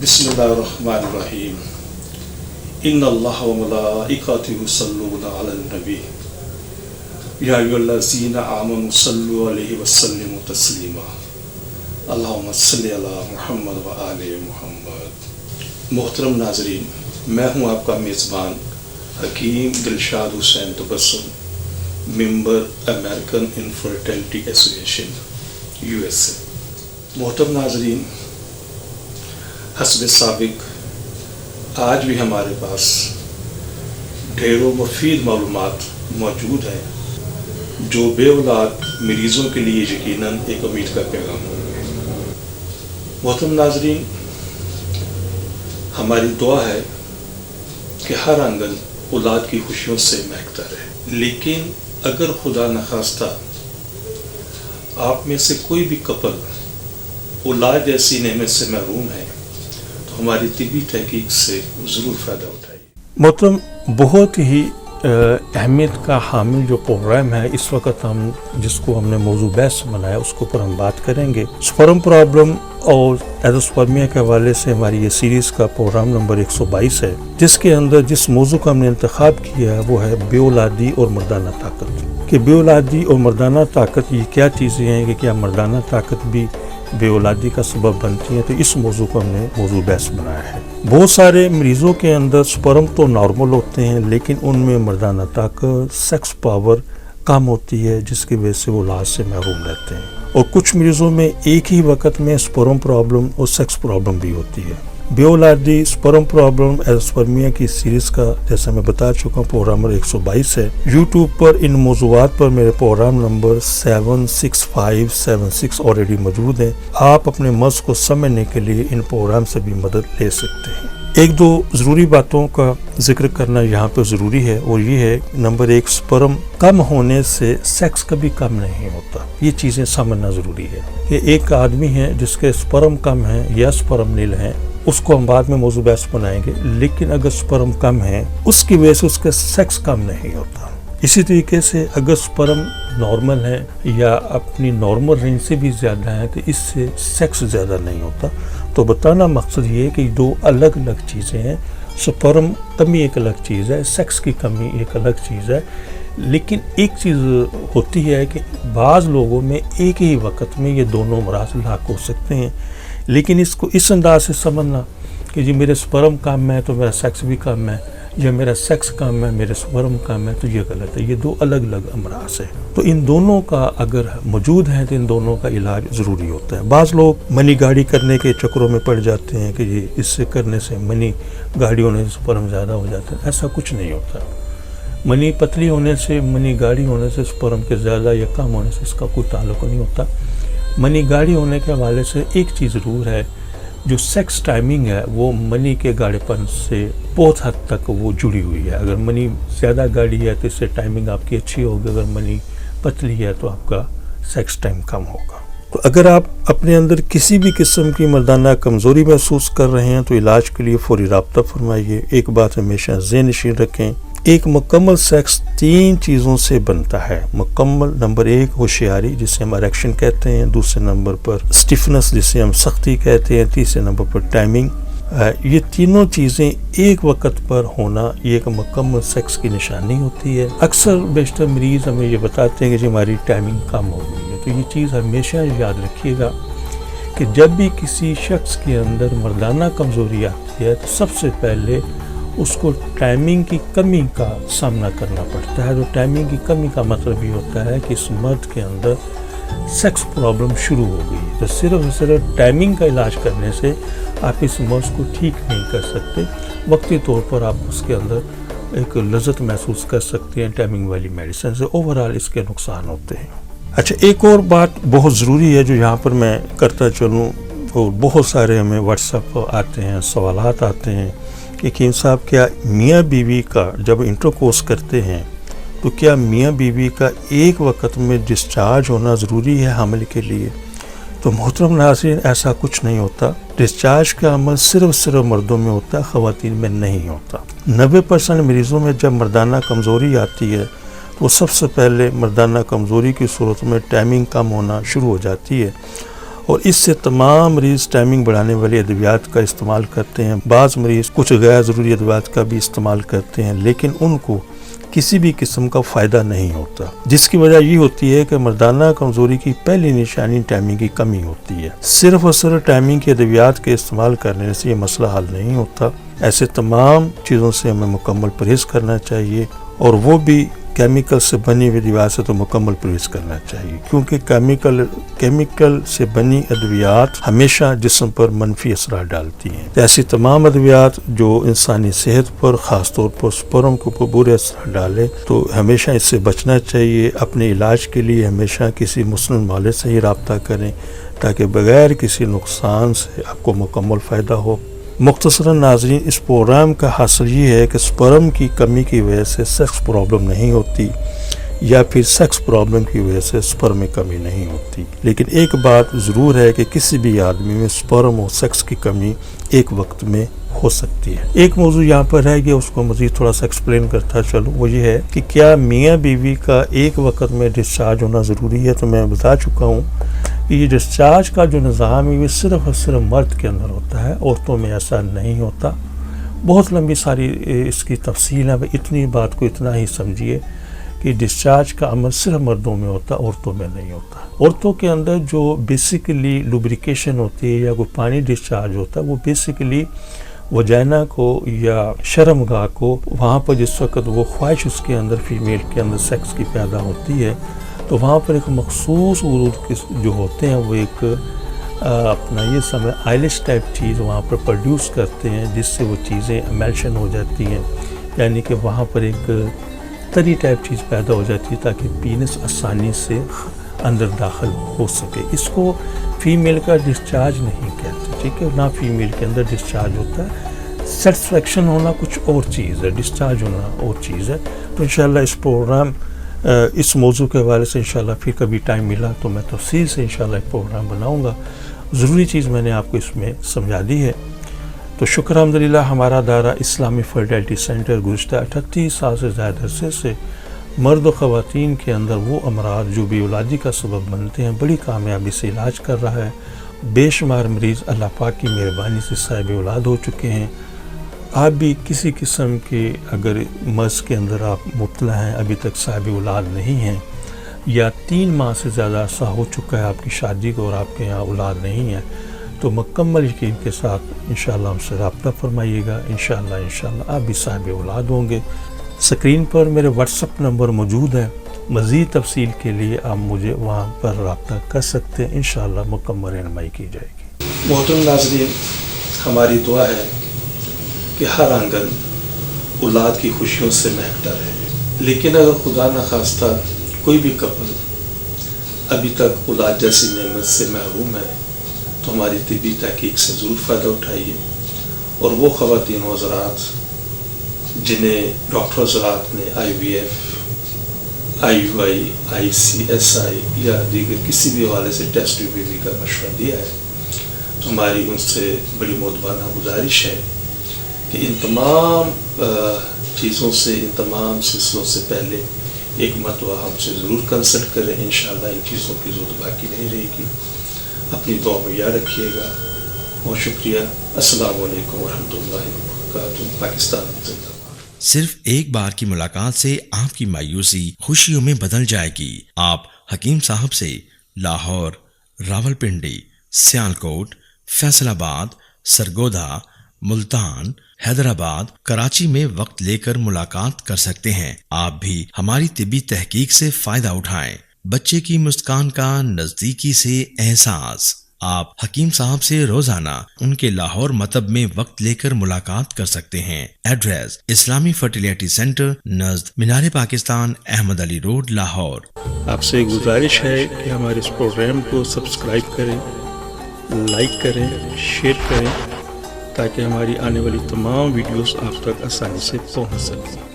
बिस्मिल्लाहिर्रहमानिर्रहीम इन्नल्लाह व मलाइकतहु युसल्लूना अलन नबी या अय्युहल्लज़ीना आमनु सल्लु अलैहि व सल्लिमु तस्लीमा अल्लाहुम्मा सल्लि अला मुहम्मद व आले मुहम्मद। मोहतरम नाज़रीन, मैं हूँ आपका मेज़बान Hakim Dilshad Hussain Tabassum, member American infertility association USA। मोहतरम नाज़रीन, हस्ब साबिक आज भी हमारे पास ढेरों मुफीद मालूमात मौजूद हैं जो बेऔलाद मरीज़ों के लिए यकीनन एक उम्मीद का पैगाम होंगे। मोहतरम नाज़रीन, हमारी दुआ है कि हर आंगन औलाद की खुशियों से महकता रहे, लेकिन अगर खुदा न खास्ता आप में से कोई भी कपल औलाद जैसी नेमत से महरूम है तो हमारी तिबी तहकीक से ज़रूर फ़ायदा उठाइए। मोहतरम, बहुत ही अहमियत का हामिल जो प्रोग्राम है इस वक्त हम जिसको हमने मौजू बहस बनाया उसके ऊपर हम बात करेंगे। स्पर्म प्रॉब्लम और एज़ोस्पर्मिया के हवाले से हमारी ये सीरीज़ का प्रोग्राम नंबर 122 है, जिसके अंदर जिस मौजू का हमने इंतखाब किया है वो है बेऔलादी और मर्दाना ताकत। कि बेऔलादी और मर्दाना ताकत ये क्या चीज़ें हैं, कि क्या मर्दाना ताकत भी बेऔलादी का सबब बनती है, तो इस मौजू को हमने मौजू बहस बनाया है। बहुत सारे मरीज़ों के अंदर स्पर्म तो नॉर्मल होते हैं, लेकिन उनमें मर्दाना ताकत, सेक्स पावर कम होती है, जिसकी वजह से वो औलाद से महरूम रहते हैं। और कुछ मरीज़ों में एक ही वक्त में स्पर्म प्रॉब्लम और सेक्स प्रॉब्लम भी होती है। बेऔलादी, स्पर्म प्रॉब्लम, एज़ोस्पर्मिया की सीरीज़ का जैसा मैं बता चुका हूँ प्रोग्राम नंबर 122 है। यूट्यूब पर इन मौज़ूआत पर मेरे प्रोग्राम नंबर 76576 ऑलरेडी मौजूद है। आप अपने मर्ज़ को समझने के लिए इन प्रोग्राम से भी मदद ले सकते हैं। एक दो ज़रूरी बातों का जिक्र करना यहाँ पर ज़रूरी है, और ये है नंबर 1, स्पर्म कम होने से सेक्स कभी कम नहीं होता। ये चीज़ें समझना ज़रूरी है कि एक आदमी है जिसके स्पर्म कम है या स्पर्म नील है, उसको हम बाद में मौजू बहस बनाएंगे, लेकिन अगर स्पर्म कम है उसकी वजह से उसका सेक्स कम नहीं होता। इसी तरीके से अगर स्पर्म नॉर्मल है या अपनी नॉर्मल रेंज से भी ज़्यादा है तो इससे सेक्स ज़्यादा नहीं होता। तो बताना मकसद ये है कि दो अलग अलग चीज़ें हैं। स्पर्म कमी एक अलग चीज़ है, सेक्स की कमी एक अलग चीज़ है। लेकिन एक चीज़ होती है कि बाज़ लोगों में एक ही वक्त में ये दोनों मरासिल लाक हो सकते हैं, लेकिन इसको इस अंदाज से समझना कि जी मेरे स्पर्म कम है तो मेरा सेक्स भी कम है, या मेरा सेक्स कम है मेरे स्पर्म कम है, तो ये गलत है। ये दो अलग अलग अमराज है। तो इन दोनों का अगर मौजूद है तो इन दोनों का इलाज ज़रूरी होता है। बाज़ लोग मनी गाड़ी करने के चक्रों में पड़ जाते हैं कि ये इससे करने से मनी गाड़ी होने से स्पर्म ज़्यादा हो जाता है। ऐसा कुछ नहीं होता। मनी पतली होने से, मनी गाड़ी होने से स्पर्म के ज़्यादा या कम होने से इसका कोई ताल्लुक नहीं होता। मनी गाड़ी होने के हवाले से एक चीज़ ज़रूर है, जो सेक्स टाइमिंग है वो मनी के गाढ़ेपन से बहुत हद तक वो जुड़ी हुई है। अगर मनी ज़्यादा गाड़ी है तो इससे टाइमिंग आपकी अच्छी होगी, अगर मनी पतली है तो आपका सेक्स टाइम कम होगा। तो अगर आप अपने अंदर किसी भी किस्म की मर्दाना कमज़ोरी महसूस कर रहे हैं तो इलाज के लिए फौरी राब्ता फरमाइए। एक बात हमेशा ज़हन नशीन रखें, एक मुकम्मल सेक्स 3 चीज़ों से बनता है। मुकम्मल नंबर 1 होशियारी जिसे हम इरेक्शन कहते हैं, दूसरे नंबर पर स्टिफनेस जिसे हम सख्ती कहते हैं, तीसरे नंबर पर टाइमिंग। ये तीनों चीज़ें एक वक्त पर होना ये एक मुकम्मल सेक्स की निशानी होती है। अक्सर बेशतर मरीज़ हमें ये बताते हैं कि जी हमारी टाइमिंग कम हो गई है। तो ये चीज़ हमेशा याद रखिएगा कि जब भी किसी शख्स के अंदर मर्दाना कमज़ोरी आती है तो सबसे पहले उसको टाइमिंग की कमी का सामना करना पड़ता है। तो टाइमिंग की कमी का मतलब ये होता है कि इस मर्द के अंदर सेक्स प्रॉब्लम शुरू हो गई। तो सिर्फ टाइमिंग का इलाज करने से आप इस मर्ज को ठीक नहीं कर सकते। वक्ती तौर पर आप उसके अंदर एक लज़्ज़त महसूस कर सकते हैं टाइमिंग वाली मेडिसिन से, ओवरऑल इसके नुकसान होते हैं। अच्छा, एक और बात बहुत ज़रूरी है जो यहाँ पर मैं करता चलूँ, और बहुत सारे हमें व्हाट्सएप आते हैं, सवालात आते हैं कि कीम साहब क्या मियाँ बीवी का जब इंटरकोर्स करते हैं तो क्या मियाँ बीवी का एक वक्त में डिस्चार्ज होना ज़रूरी है हमल के लिए? तो मोहतरम नाज़रीन, ऐसा कुछ नहीं होता। डिस्चार्ज का अमल सिर्फ मर्दों में होता है, ख़वातीन में नहीं होता। 90% मरीज़ों में जब मर्दाना कमज़ोरी आती है तो सबसे पहले मर्दाना कमज़ोरी की सूरत में टाइमिंग कम होना शुरू हो जाती है, اور اس سے تمام مریض ٹائمنگ بڑھانے والی ادویات کا استعمال کرتے ہیں. بعض مریض کچھ غیر ضروری ادویات کا بھی استعمال کرتے ہیں لیکن ان کو کسی بھی قسم کا فائدہ نہیں ہوتا، جس کی وجہ یہ ہوتی ہے کہ مردانہ کمزوری کی پہلی نشانی ٹائمنگ کی کمی ہوتی ہے. صرف اور صرف ٹائمنگ کے ادویات کے استعمال کرنے سے یہ مسئلہ حل نہیں ہوتا. ایسے تمام چیزوں سے ہمیں مکمل پرہیز کرنا چاہیے، اور وہ بھی کیمیکل سے بنی ہوئی ادویات سے تو مکمل پرہیز کرنا چاہیے، کیونکہ کیمیکل سے بنی ادویات ہمیشہ جسم پر منفی اثرات ڈالتی ہیں. ایسی تمام ادویات جو انسانی صحت پر خاص طور پر سپرم کے اوپر برے اثرات ڈالے تو ہمیشہ اس سے بچنا چاہیے. اپنے علاج کے لیے ہمیشہ کسی مسلم مالک سے ہی رابطہ کریں تاکہ بغیر کسی نقصان سے آپ کو مکمل فائدہ ہو. مختصراً ناظرین، اس پروگرام کا حاصل یہ ہے کہ سپرم کی کمی کی وجہ سے سیکس پرابلم نہیں ہوتی یا پھر سیکس پرابلم کی وجہ سے سپرم میں کمی نہیں ہوتی. لیکن ایک بات ضرور ہے کہ کسی بھی آدمی میں سپرم اور سیکس کی کمی ایک وقت میں ہو سکتی ہے. ایک موضوع یہاں پر ہے کہ اس کو مزید تھوڑا سا ایکسپلین کرتا چلوں، وہ یہ ہے کہ کیا میاں بیوی کا ایک وقت میں ڈسچارج ہونا ضروری ہے. تو میں بتا چکا ہوں کہ یہ ڈسچارج کا جو نظام ہے یہ صرف اور صرف مرد کے اندر ہوتا ہے، عورتوں میں ایسا نہیں ہوتا. بہت لمبی ساری اس کی تفصیل ہے، اتنی بات کو اتنا ہی سمجھیے کہ ڈسچارج کا عمل صرف مردوں میں ہوتا، عورتوں میں نہیں ہوتا. عورتوں کے اندر جو بیسیکلی لوبریکیشن ہوتی ہے یا کوئی پانی ڈسچارج ہوتا ہے وہ بیسیکلی وجائنا کو یا شرم گاہ کو، وہاں پر جس وقت وہ خواہش اس کے اندر فیمیل کے اندر سیکس کی پیدا ہوتی ہے تو وہاں پر ایک مخصوص عروج جو ہوتے ہیں وہ ایک اپنا یہ سمجھ آئلش ٹائپ چیز وہاں پر پروڈیوس کرتے ہیں، جس سے وہ چیزیں ایملشن ہو جاتی ہیں، یعنی کہ وہاں پر ایک تری ٹائپ چیز پیدا ہو جاتی ہے تاکہ پینس آسانی سے اندر داخل ہو سکے. اس کو فیمیل کا ڈسچارج نہیں کہتے، ٹھیک ہے، نہ فیمیل کے اندر ڈسچارج ہوتا ہے. سیٹسفیکشن ہونا کچھ اور چیز ہے، ڈسچارج ہونا اور چیز ہے. تو انشاءاللہ اس پروگرام اس موضوع کے حوالے سے انشاءاللہ پھر کبھی ٹائم ملا تو میں تفصیل سے انشاءاللہ ایک پروگرام بناؤں گا. ضروری چیز میں نے آپ کو اس میں سمجھا دی ہے. تو شکر الحمدللہ ہمارا دائرہ اسلامی فرٹیلٹی سینٹر گزشتہ 38 سال سے زیادہ عرصے سے مرد و خواتین کے اندر وہ امراض جو بے اولادی کا سبب بنتے ہیں بڑی کامیابی سے علاج کر رہا ہے. بے شمار مریض اللہ پاک کی مہربانی سے صاحب اولاد ہو چکے ہیں. آپ بھی کسی قسم کے اگر مرض کے اندر آپ مبتلا ہیں، ابھی تک صاحب اولاد نہیں ہیں، یا 3 ماہ سے زیادہ عرصہ ہو چکا ہے آپ کی شادی کو اور آپ کے یہاں اولاد نہیں ہے، تو مکمل یقین کے ساتھ انشاءاللہ ہم سے رابطہ فرمائیے گا. انشاءاللہ آپ بھی صاحب اولاد ہوں گے. اسکرین پر میرے واٹس اپ نمبر موجود ہے، مزید تفصیل کے لیے آپ مجھے وہاں پر رابطہ کر سکتے ہیں. انشاءاللہ مکمل رہنمائی کی جائے گی. محترم ناظرین، ہماری دعا ہے کہ ہر آنگن اولاد کی خوشیوں سے مہکتا رہے. لیکن اگر خدا نخواستہ کوئی بھی کپل ابھی تک اولاد جیسی نعمت سے محروم ہے تو ہماری طبی تحقیق سے ضرور فائدہ اٹھائیے. اور وہ خواتین و حضرات جنہیں ڈاکٹر حضرات نے IVF IUI ICSI یا دیگر کسی بھی حوالے سے ٹیسٹ ریویو کا مشورہ دیا ہے تو ہماری ان سے بڑی مؤدبانہ گزارش ہے کہ ان تمام چیزوں سے، ان تمام سلسلوں سے پہلے ایک مرتبہ ہم سے ضرور کنسلٹ کریں. انشاءاللہ ان چیزوں کی ضرورت باقی نہیں رہے گی. اپنی دعا میں یاد رکھیے گا. بہت شکریہ. السلام علیکم ورحمۃ اللہ وبرکاتہ. پاکستان زندہ باد. صرف ایک بار کی ملاقات سے آپ کی مایوسی خوشیوں میں بدل جائے گی. آپ حکیم صاحب سے لاہور، راولپنڈی، سیالکوٹ، فیصل آباد، سرگودا، ملتان، حیدرآباد، کراچی میں وقت لے کر ملاقات کر سکتے ہیں. آپ بھی ہماری طبی تحقیق سے فائدہ اٹھائیں. بچے کی مسکان کا نزدیکی سے احساس. آپ حکیم صاحب سے روزانہ ان کے لاہور مطب میں وقت لے کر ملاقات کر سکتے ہیں. ایڈریس اسلامی فرٹیلیٹی سینٹر نزد مینار پاکستان، احمد علی روڈ، لاہور. آپ سے گزارش ہے کہ ہمارے اس پروگرام کو سبسکرائب کریں، لائک کریں، شیئر کریں تاکہ ہماری آنے والی تمام ویڈیوز آپ تک آسانی سے پہنچ سکیں.